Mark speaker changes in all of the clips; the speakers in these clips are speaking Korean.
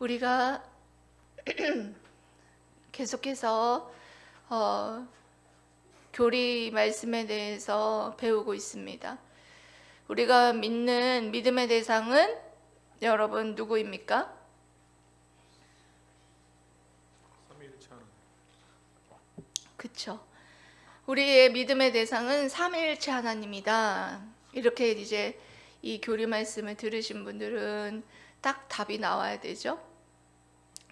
Speaker 1: 우리가 계속해서 교리 말씀에 대해서 배우고 있습니다. 우리가 믿는 믿음의 대상은 여러분 누구입니까? 그쵸. 우리의 믿음의 대상은 삼위일체 하나님이다. 이렇게 이제 이 교리 말씀을 들으신 분들은 딱 답이 나와야 되죠.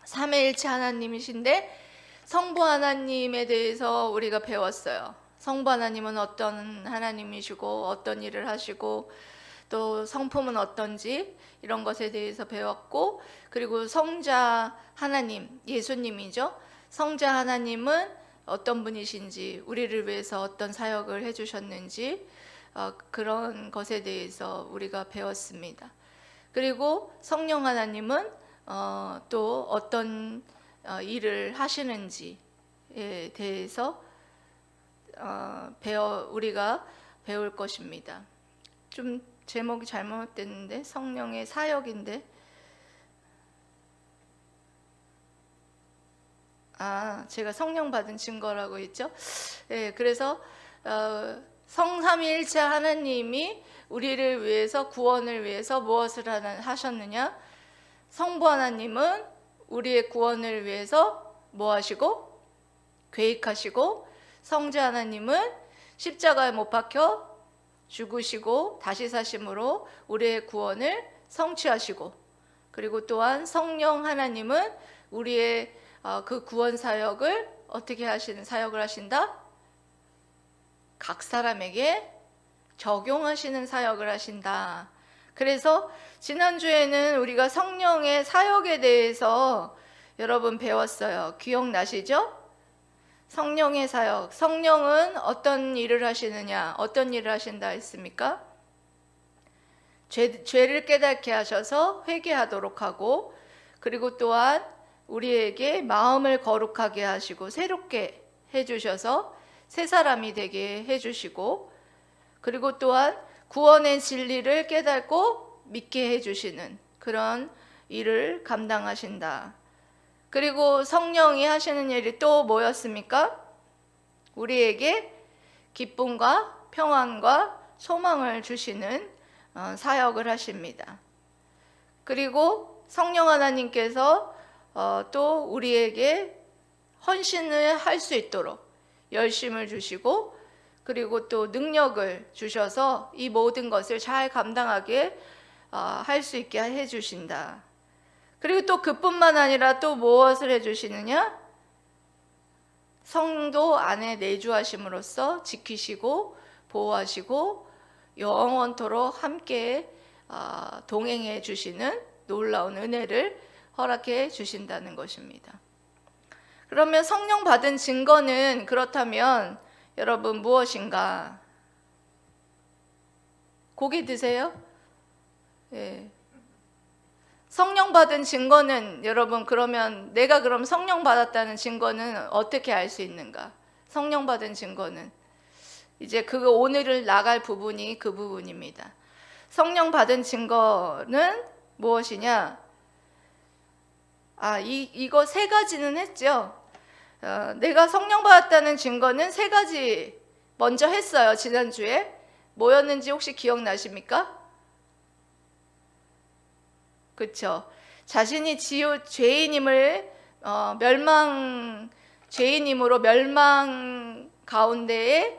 Speaker 1: 삼위일체 하나님이신데 성부 하나님에 대해서 우리가 배웠어요. 성부 하나님은 어떤 하나님이시고 어떤 일을 하시고 또 성품은 어떤지 이런 것에 대해서 배웠고, 그리고 성자 하나님, 예수님이죠. 성자 하나님은 어떤 분이신지, 우리를 위해서 어떤 사역을 해주셨는지 그런 것에 대해서 우리가 배웠습니다. 그리고 성령 하나님은 또 어떤 일을 하시는지에 대해서 우리가 배울 것입니다. 좀 제목이 잘못됐는데 성령의 사역인데 제가 성령 받은 증거라고 했죠. 그래서 성삼위일체 하나님이 우리를 위해서, 구원을 위해서 무엇을 하셨느냐? 성부 하나님은 우리의 구원을 위해서 뭐 하시고? 계획하시고, 성자 하나님은 십자가에 못 박혀 죽으시고 다시 사심으로 우리의 구원을 성취하시고, 그리고 또한 성령 하나님은 우리의 그 구원 사역을 어떻게 하시는 사역을 하신다? 각 사람에게 적용하시는 사역을 하신다. 그래서 지난주에는 우리가 성령의 사역에 대해서 여러분 배웠어요. 기억나시죠? 성령의 사역. 성령은 어떤 일을 하시느냐? 어떤 일을 하신다 했습니까? 죄를 깨닫게 하셔서 회개하도록 하고, 그리고 또한 우리에게 마음을 거룩하게 하시고 새롭게 해주셔서 새 사람이 되게 해주시고, 그리고 또한 구원의 진리를 깨닫고 믿게 해주시는 그런 일을 감당하신다. 그리고 성령이 하시는 일이 또 뭐였습니까? 우리에게 기쁨과 평안과 소망을 주시는 사역을 하십니다. 그리고 성령 하나님께서 또 우리에게 헌신을 할 수 있도록 열심을 주시고, 그리고 또 능력을 주셔서 이 모든 것을 잘 감당하게 할 수 있게 해주신다. 그리고 또 그뿐만 아니라 또 무엇을 해주시느냐? 성도 안에 내주하심으로써 지키시고 보호하시고 영원토록 함께 동행해 주시는 놀라운 은혜를 허락해 주신다는 것입니다. 그러면 성령 받은 증거는 그렇다면 여러분 무엇인가? 고기 드세요? 예. 성령 받은 증거는 여러분, 그러면 내가 그럼 성령 받았다는 증거는 어떻게 알 수 있는가? 성령 받은 증거는 이제 그거 오늘을 나갈 부분이 그 부분입니다. 성령 받은 증거는 무엇이냐? 이거 세 가지는 했죠. 내가 성령 받았다는 증거는 세 가지 먼저 했어요. 지난주에 뭐였는지 혹시 기억나십니까? 그렇죠. 자신이 죄인임을 죄인임으로 멸망 가운데에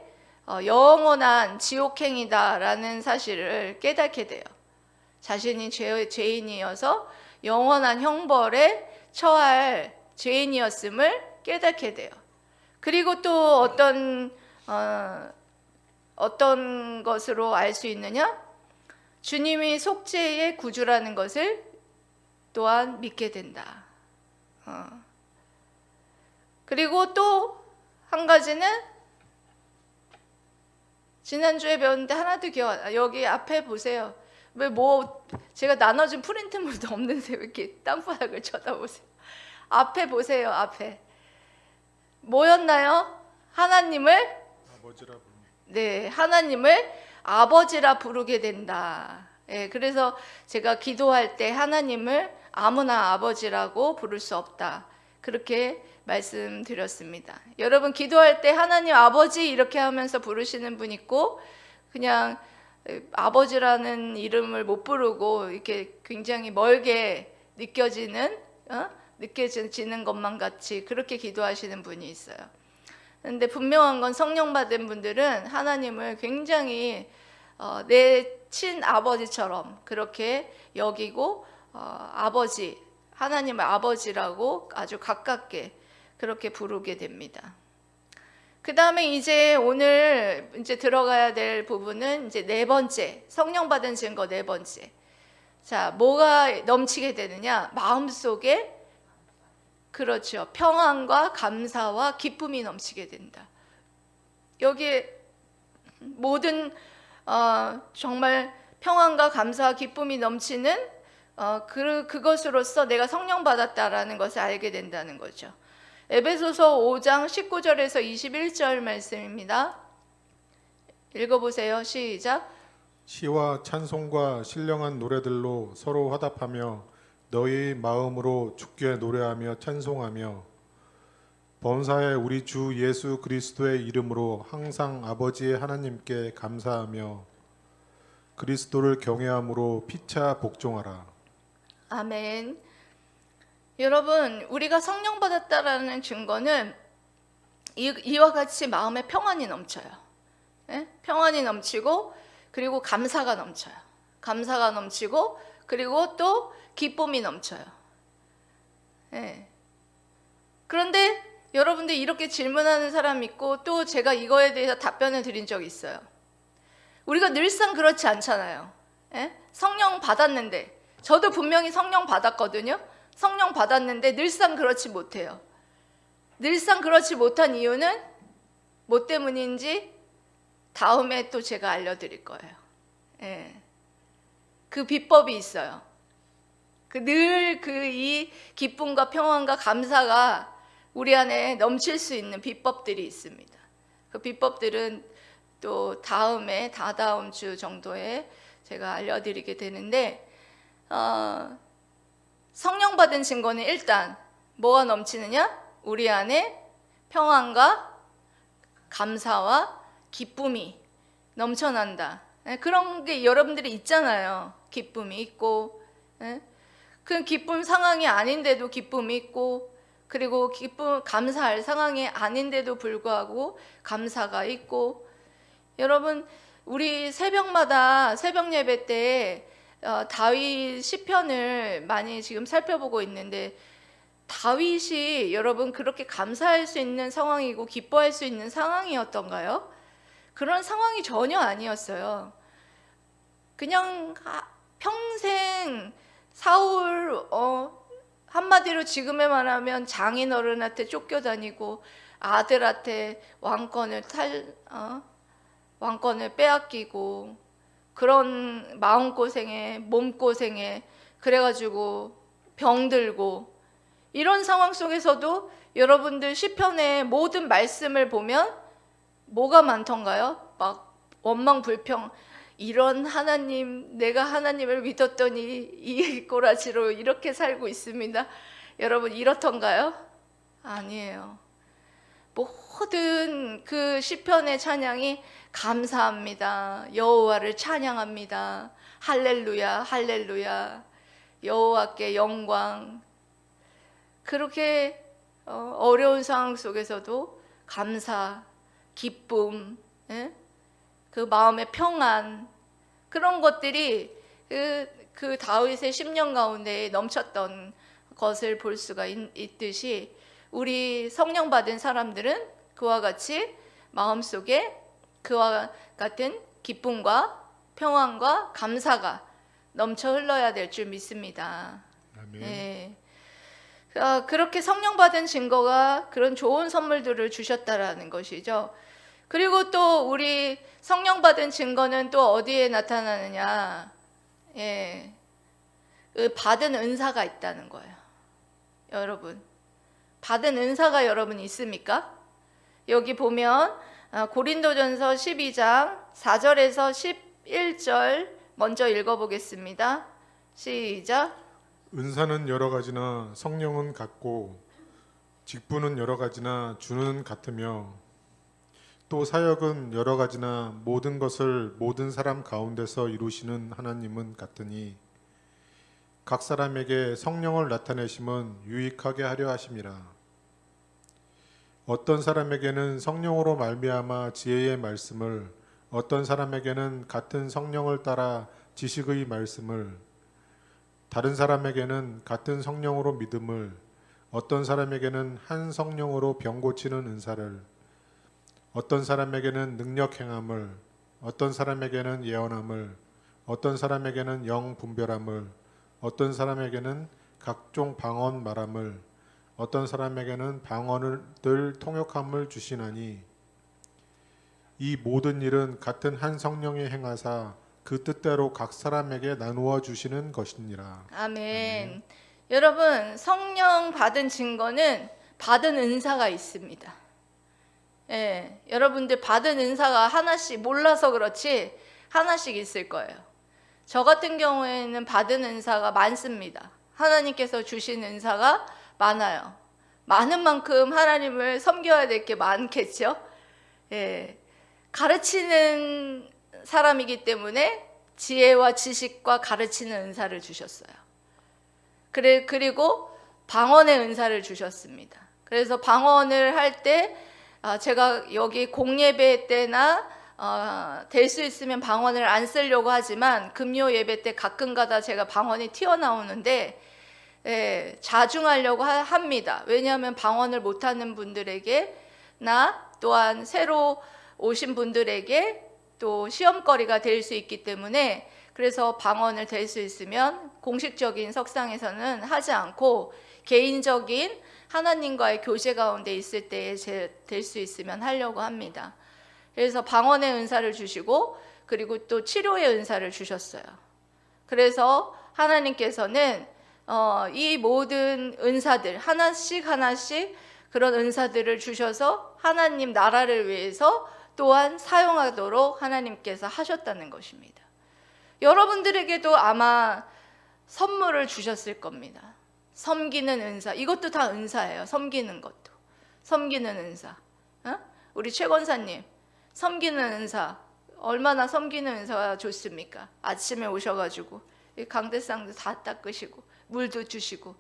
Speaker 1: 영원한 지옥행이다라는 사실을 깨닫게 돼요. 자신이 죄인이어서 영원한 형벌에 처할 죄인이었음을 깨닫게 돼요. 그리고 또 어떤 것으로 알 수 있느냐? 주님이 속죄의 구주라는 것을 또한 믿게 된다. 그리고 또 한 가지는 지난주에 배웠는데 하나도 여기 앞에 보세요. 제가 나눠준 프린트물도 없는데 왜 이렇게 땅바닥을 쳐다보세요? 앞에 보세요. 앞에 뭐였나요? 하나님을 아버지라 부르게 된다. 예, 그래서 제가 기도할 때 하나님을 아무나 아버지라고 부를 수 없다. 그렇게 말씀드렸습니다. 여러분 기도할 때 하나님 아버지 이렇게 하면서 부르시는 분 있고 그냥 아버지라는 이름을 못 부르고 이렇게 굉장히 멀게 느껴지는 것만 같이 그렇게 기도하시는 분이 있어요. 근데 분명한 건 성령 받은 분들은 하나님을 굉장히 내 친아버지처럼 그렇게 여기고 아버지, 하나님을 아버지라고 아주 가깝게 그렇게 부르게 됩니다. 그 다음에 이제 오늘 이제 들어가야 될 부분은 이제 네 번째, 성령 받은 증거 네 번째. 자, 뭐가 넘치게 되느냐? 마음속에 그렇죠. 평안과 감사와 기쁨이 넘치게 된다. 여기에 모든 정말 평안과 감사와 기쁨이 넘치는 그것으로서 내가 성령 받았다라는 것을 알게 된다는 거죠. 에베소서 5장 19절에서 21절 말씀입니다. 읽어보세요. 시작.
Speaker 2: 시와 찬송과 신령한 노래들로 서로 화답하며 너희 마음으로 주께 노래하며 찬송하며 범사에 우리 주 예수 그리스도의 이름으로 항상 아버지 하나님께 감사하며 그리스도를 경외함으로 피차 복종하라.
Speaker 1: 아멘. 여러분, 우리가 성령 받았다라는 증거는 이와 같이 마음에 평안이 넘쳐요. 예? 평안이 넘치고 그리고 감사가 넘쳐요. 감사가 넘치고 그리고 또 기쁨이 넘쳐요. 예. 그런데 여러분들 이렇게 질문하는 사람 있고 또 제가 이거에 대해서 답변을 드린 적이 있어요. 우리가 늘상 그렇지 않잖아요. 예? 성령 받았는데 저도 분명히 성령 받았거든요. 성령 받았는데 늘상 그렇지 못해요. 늘상 그렇지 못한 이유는 뭐 때문인지 다음에 또 제가 알려드릴 거예요. 예. 그 비법이 있어요. 늘 이 기쁨과 평안과 감사가 우리 안에 넘칠 수 있는 비법들이 있습니다. 그 비법들은 또 다다음 주 정도에 제가 알려드리게 되는데 성령 받은 증거는 일단 뭐가 넘치느냐? 우리 안에 평안과 감사와 기쁨이 넘쳐난다. 그런 게 여러분들이 있잖아요. 기쁨이 있고 그 기쁨 상황이 아닌데도 기쁨이 있고 그리고 감사할 상황이 아닌데도 불구하고 감사가 있고 여러분 우리 새벽마다 새벽 예배 때 다윗 시편을 많이 지금 살펴보고 있는데 다윗이 여러분 그렇게 감사할 수 있는 상황이고 기뻐할 수 있는 상황이었던가요? 그런 상황이 전혀 아니었어요. 그냥 평생 사울 한마디로 지금에 말하면 장인어른한테 쫓겨다니고 아들한테 왕권을 빼앗기고 그런 마음고생에 몸고생에 그래가지고 병들고 이런 상황 속에서도 여러분들 시편의 모든 말씀을 보면 뭐가 많던가요? 막 원망 불평 이런 하나님 내가 하나님을 믿었더니 이 꼬라지로 이렇게 살고 있습니다. 여러분 이렇던가요? 아니에요. 모든 그 시편의 찬양이 감사합니다. 여호와를 찬양합니다. 할렐루야 할렐루야 여호와께 영광. 그렇게 어려운 상황 속에서도 감사, 기쁨, 그 마음의 평안 그런 것들이 그 다윗의 심령 가운데 넘쳤던 것을 볼 수가 있듯이 우리 성령 받은 사람들은 그와 같이 마음속에 그와 같은 기쁨과 평안과 감사가 넘쳐 흘러야 될 줄 믿습니다.
Speaker 2: 아멘.
Speaker 1: 네. 그렇게 성령 받은 증거가 그런 좋은 선물들을 주셨다라는 것이죠. 그리고 또 우리 성령 받은 증거는 또 어디에 나타나느냐? 예, 받은 은사가 있다는 거예요. 여러분, 받은 은사가 여러분 있습니까? 여기 보면 고린도전서 12장 4절에서 11절 먼저 읽어보겠습니다. 시작.
Speaker 2: 은사는 여러 가지나 성령은 같고 직분은 여러 가지나 주는 같으며 또 사역은 여러 가지나 모든 것을 모든 사람 가운데서 이루시는 하나님은 같으니 각 사람에게 성령을 나타내심은 유익하게 하려 하심이라. 어떤 사람에게는 성령으로 말미암아 지혜의 말씀을, 어떤 사람에게는 같은 성령을 따라 지식의 말씀을, 다른 사람에게는 같은 성령으로 믿음을, 어떤 사람에게는 한 성령으로 병 고치는 은사를, 어떤 사람에게는 능력 행함을, 어떤 사람에게는 예언함을, 어떤 사람에게는 영 분별함을, 어떤 사람에게는 각종 방언 말함을, 어떤 사람에게는 방언을 통역함을 주시나니 이 모든 일은 같은 한 성령이 행하사 그 뜻대로 각 사람에게 나누어 주시는 것이니라.
Speaker 1: 아멘. 여러분, 성령 받은 증거는 받은 은사가 있습니다. 예, 여러분들 받은 은사가 하나씩 몰라서 그렇지 하나씩 있을 거예요. 저 같은 경우에는 받은 은사가 많습니다. 하나님께서 주신 은사가 많아요. 많은 만큼 하나님을 섬겨야 될 게 많겠죠. 예, 가르치는 사람이기 때문에 지혜와 지식과 가르치는 은사를 주셨어요. 그리고 방언의 은사를 주셨습니다. 그래서 방언을 할 때 제가 여기 공예배 때나 될 수 있으면 방언을 안 쓰려고 하지만 금요 예배 때 가끔가다 제가 방언이 튀어나오는데 자중하려고 합니다. 왜냐하면 방언을 못하는 분들에게 나 또한 새로 오신 분들에게 또 시험거리가 될 수 있기 때문에 그래서 방언을 될 수 있으면 공식적인 석상에서는 하지 않고 개인적인 하나님과의 교제 가운데 있을 때에 될 수 있으면 하려고 합니다. 그래서 방언의 은사를 주시고 그리고 또 치료의 은사를 주셨어요. 그래서 하나님께서는 이 모든 은사들 하나씩 그런 은사들을 주셔서 하나님 나라를 위해서 또한 사용하도록 하나님께서 하셨다는 것입니다. 여러분들에게도 아마 선물을 주셨을 겁니다. 섬기는 은사, 이것도 다 은사예요. 섬기는 것도, 섬기는 은사. 우리 최 권사님, 섬기는 은사, 얼마나 섬기는 은사가 좋습니까? 아침에 오셔가지고 강대상도 다 닦으시고 물도 주시고,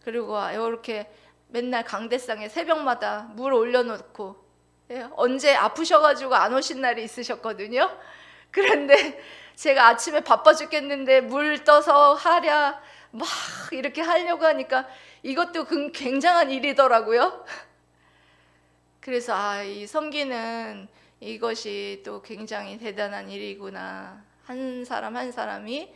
Speaker 1: 그리고 이렇게 맨날 강대상에 새벽마다 물 올려놓고, 언제 아프셔가지고 안 오신 날이 있으셨거든요. 그런데 제가 아침에 바빠 죽겠는데 물 떠서 하랴 막 이렇게 하려고 하니까 이것도 굉장한 일이더라고요. 그래서 이 섬기는 이것이 또 굉장히 대단한 일이구나. 한 사람 한 사람이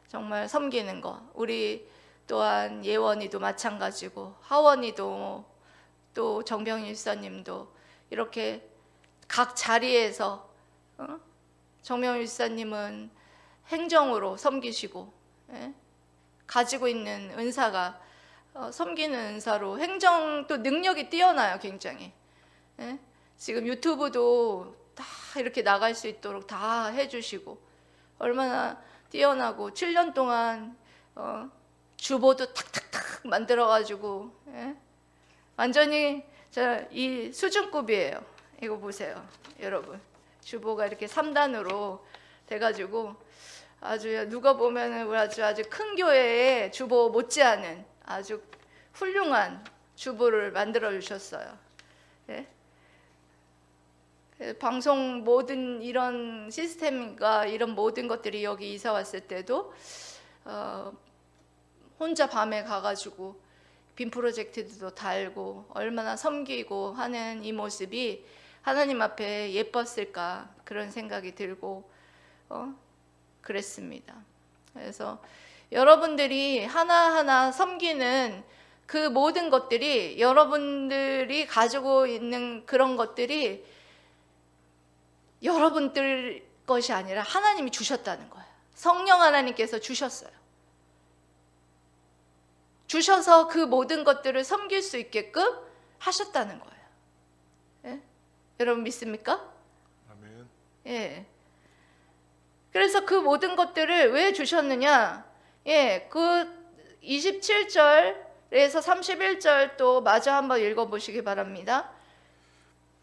Speaker 1: 정말 섬기는 거. 우리 또한 예원이도 마찬가지고 하원이도 또 정병희 일사님도 이렇게 각 자리에서 정병희 일사님은 행정으로 섬기시고 가지고 있는 은사가 섬기는 은사로 행정도 능력이 뛰어나요. 굉장히. 지금 유튜브도 다 이렇게 나갈 수 있도록 다 해주시고 얼마나 뛰어나고 7년 동안 주보도 탁탁탁 만들어가지고 완전히 이 수준급이에요. 이거 보세요, 여러분. 주보가 이렇게 3단으로 돼가지고 아주 누가 보면은 아주 큰 교회의 주보 못지않은 아주 훌륭한 주보를 만들어 주셨어요. 방송 모든 이런 시스템과 이런 모든 것들이 여기 이사 왔을 때도 혼자 밤에 가가지고 빔 프로젝트도 달고 얼마나 섬기고 하는 이 모습이 하나님 앞에 예뻤을까 그런 생각이 들고 그랬습니다. 그래서 여러분들이 하나하나 섬기는 그 모든 것들이 여러분들이 가지고 있는 그런 것들이 여러분들 것이 아니라 하나님이 주셨다는 거예요. 성령 하나님께서 주셨어요. 주셔서 그 모든 것들을 섬길 수 있게끔 하셨다는 거예요. 여러분 믿습니까?
Speaker 2: 아멘.
Speaker 1: 예. 그래서 그 모든 것들을 왜 주셨느냐? 예, 그 27절에서 31절 또 마저 한번 읽어보시기 바랍니다.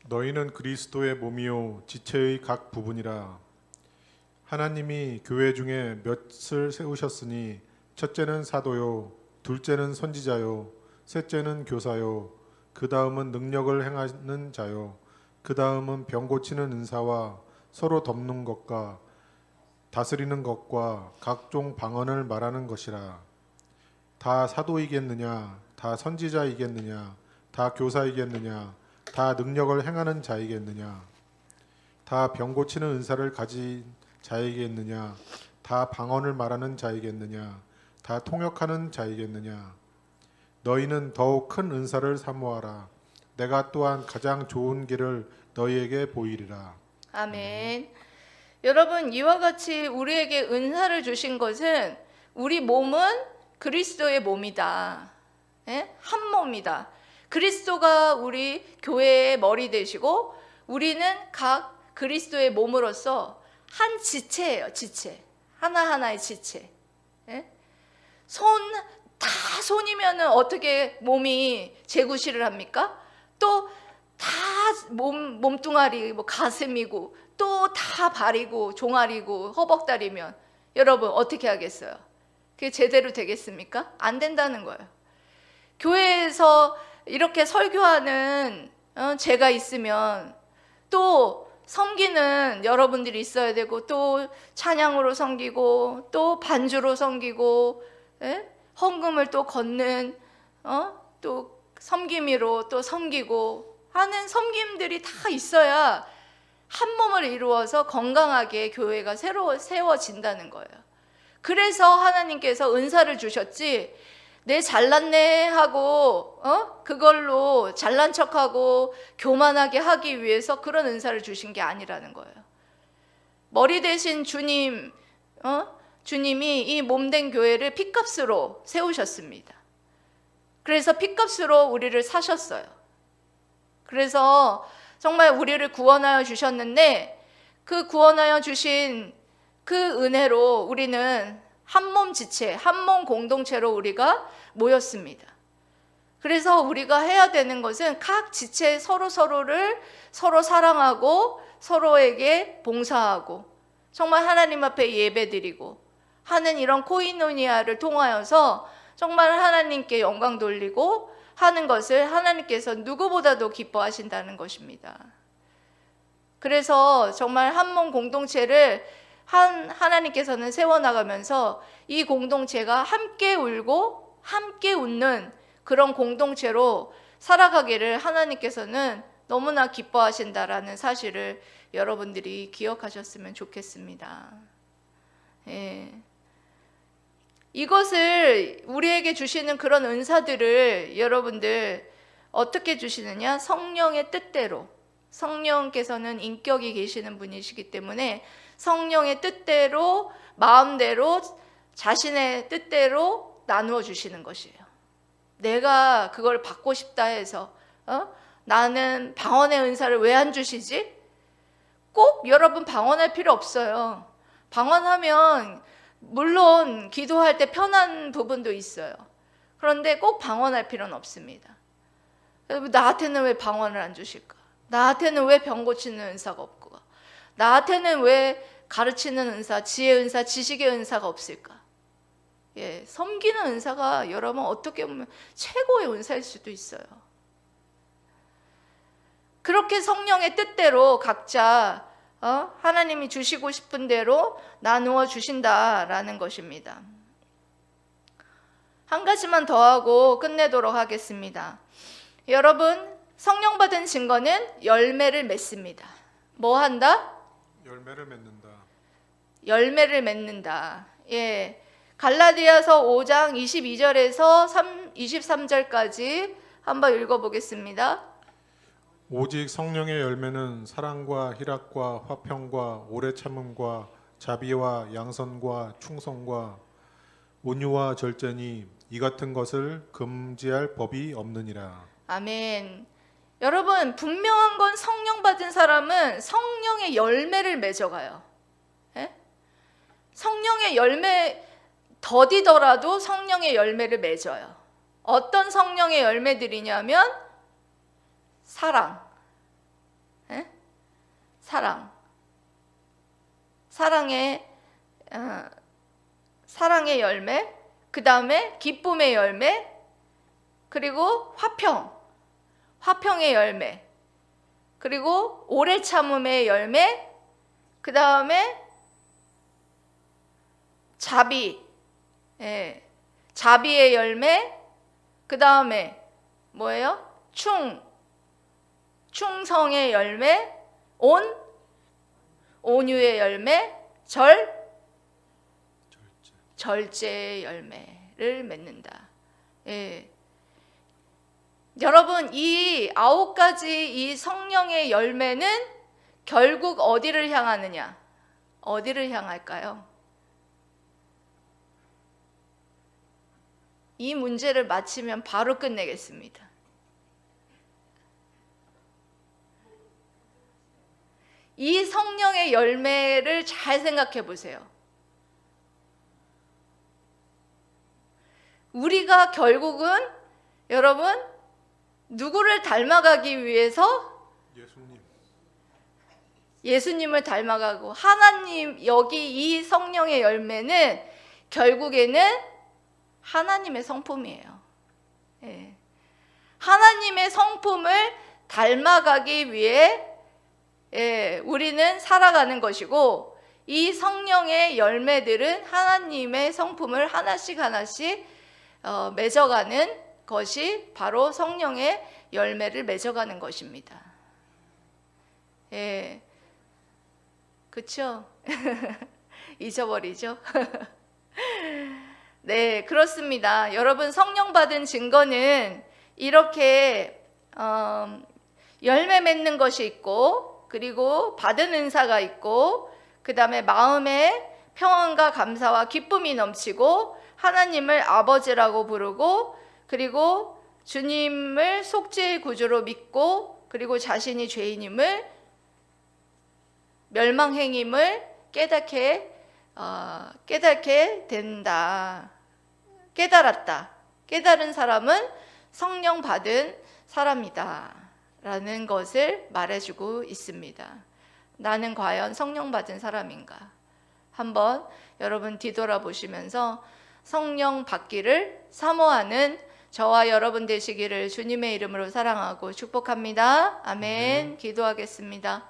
Speaker 2: 너희는 그리스도의 몸이요 지체의 각 부분이라. 하나님이 교회 중에 몇을 세우셨으니 첫째는 사도요, 둘째는 선지자요, 셋째는 교사요, 그 다음은 능력을 행하는 자요, 그 다음은 병 고치는 은사와 서로 덮는 것과 다스리는 것과 각종 방언을 말하는 것이라. 다 사도이겠느냐, 다 선지자이겠느냐, 다 교사이겠느냐, 다 능력을 행하는 자이겠느냐, 다 병 고치는 은사를 가진 자이겠느냐, 다 방언을 말하는 자이겠느냐, 다 통역하는 자이겠느냐. 너희는 더욱 큰 은사를 사모하라. 내가 또한 가장 좋은 길을 너희에게 보이리라.
Speaker 1: 아멘. 여러분, 이와 같이 우리에게 은사를 주신 것은 우리 몸은 그리스도의 몸이다. 예? 한 몸이다. 그리스도가 우리 교회의 머리 되시고 우리는 각 그리스도의 몸으로서 한 지체예요. 지체. 하나하나의 지체. 예? 다 손이면 어떻게 몸이 재구실을 합니까? 또 다 몸뚱아리, 가슴이고 또 다 발이고 종아리고 허벅다리면 여러분 어떻게 하겠어요? 그게 제대로 되겠습니까? 안 된다는 거예요. 교회에서 이렇게 설교하는 제가 있으면 또 섬기는 여러분들이 있어야 되고 또 찬양으로 섬기고 또 반주로 섬기고 헌금을 또 걷는 또 섬김이로 또 섬기고 하는 섬김들이 다 있어야 한 몸을 이루어서 건강하게 교회가 새로 세워진다는 거예요. 그래서 하나님께서 은사를 주셨지 내 잘났네 하고 그걸로 잘난 척하고 교만하게 하기 위해서 그런 은사를 주신 게 아니라는 거예요. 머리 대신 주님이 이 몸된 교회를 핏값으로 세우셨습니다. 그래서 핏값으로 우리를 사셨어요. 그래서 정말 우리를 구원하여 주셨는데 그 구원하여 주신 그 은혜로 우리는 한 몸 지체, 한 몸 공동체로 우리가 모였습니다. 그래서 우리가 해야 되는 것은 각 지체 서로를 서로 사랑하고 서로에게 봉사하고 정말 하나님 앞에 예배드리고 하는 이런 코이노니아를 통하여서 정말 하나님께 영광 돌리고 하는 것을 하나님께서 누구보다도 기뻐하신다는 것입니다. 그래서 정말 한 몸 공동체를 하나님께서는 세워나가면서 이 공동체가 함께 울고 함께 웃는 그런 공동체로 살아가기를 하나님께서는 너무나 기뻐하신다라는 사실을 여러분들이 기억하셨으면 좋겠습니다. 예. 이것을 우리에게 주시는 그런 은사들을 여러분들 어떻게 주시느냐? 성령의 뜻대로. 성령께서는 인격이 계시는 분이시기 때문에 성령의 뜻대로, 마음대로, 자신의 뜻대로 나누어 주시는 것이에요. 내가 그걸 받고 싶다 해서 나는 방언의 은사를 왜 안 주시지? 꼭 여러분 방언할 필요 없어요. 방언하면 물론 기도할 때 편한 부분도 있어요. 그런데 꼭 방언할 필요는 없습니다. 나한테는 왜 방언을 안 주실까? 나한테는 왜 병 고치는 은사가 없고, 나한테는 왜 가르치는 은사, 지혜의 은사, 지식의 은사가 없을까? 예, 섬기는 은사가 여러분 어떻게 보면 최고의 은사일 수도 있어요. 그렇게 성령의 뜻대로 각자 하나님이 주시고 싶은 대로 나누어 주신다라는 것입니다. 한 가지만 더 하고 끝내도록 하겠습니다. 여러분, 성령 받은 증거는 열매를 맺습니다. 뭐 한다?
Speaker 2: 열매를 맺는다.
Speaker 1: 열매를 맺는다. 예. 갈라디아서 5장 22절에서 23절까지 한번 읽어보겠습니다.
Speaker 2: 오직 성령의 열매는 사랑과 희락과 화평과 오래 참음과 자비와 양선과 충성과 온유와 절제니 이 같은 것을 금지할 법이 없느니라.
Speaker 1: 아멘. 여러분, 분명한 건 성령 받은 사람은 성령의 열매를 맺어가요. 예? 성령의 열매 더디더라도 성령의 열매를 맺어요. 어떤 성령의 열매들이냐면 사랑, 예? 사랑의 열매, 그 다음에 기쁨의 열매, 그리고 화평의 열매, 그리고 오래 참음의 열매, 그 다음에 자비의 열매, 그 다음에 뭐예요? 충성의 열매, 온유의 열매, 절제의 열매를 맺는다. 예. 여러분, 이 9가지 이 성령의 열매는 결국 어디를 향하느냐? 어디를 향할까요? 이 문제를 마치면 바로 끝내겠습니다. 이 성령의 열매를 잘 생각해 보세요. 우리가 결국은 여러분 누구를 닮아가기 위해서 예수님을 닮아가고, 하나님, 여기 이 성령의 열매는 결국에는 하나님의 성품이에요. 예. 하나님의 성품을 닮아가기 위해 우리는 살아가는 것이고, 이 성령의 열매들은 하나님의 성품을 하나씩 맺어가는 것이 바로 성령의 열매를 맺어가는 것입니다. 예, 그렇죠? 잊어버리죠? 네, 그렇습니다. 여러분, 성령 받은 증거는 이렇게 열매 맺는 것이 있고, 그리고 받은 은사가 있고, 그 다음에 마음에 평안과 감사와 기쁨이 넘치고, 하나님을 아버지라고 부르고, 그리고 주님을 속죄의 구주로 믿고, 그리고 자신이 죄인임을, 멸망행임을 깨닫게 된다. 깨달은 사람은 성령 받은 사람이다 라는 것을 말해주고 있습니다. 나는 과연 성령 받은 사람인가? 한번 여러분 뒤돌아보시면서 성령 받기를 사모하는 저와 여러분 되시기를 주님의 이름으로 사랑하고 축복합니다. 아멘. 기도하겠습니다.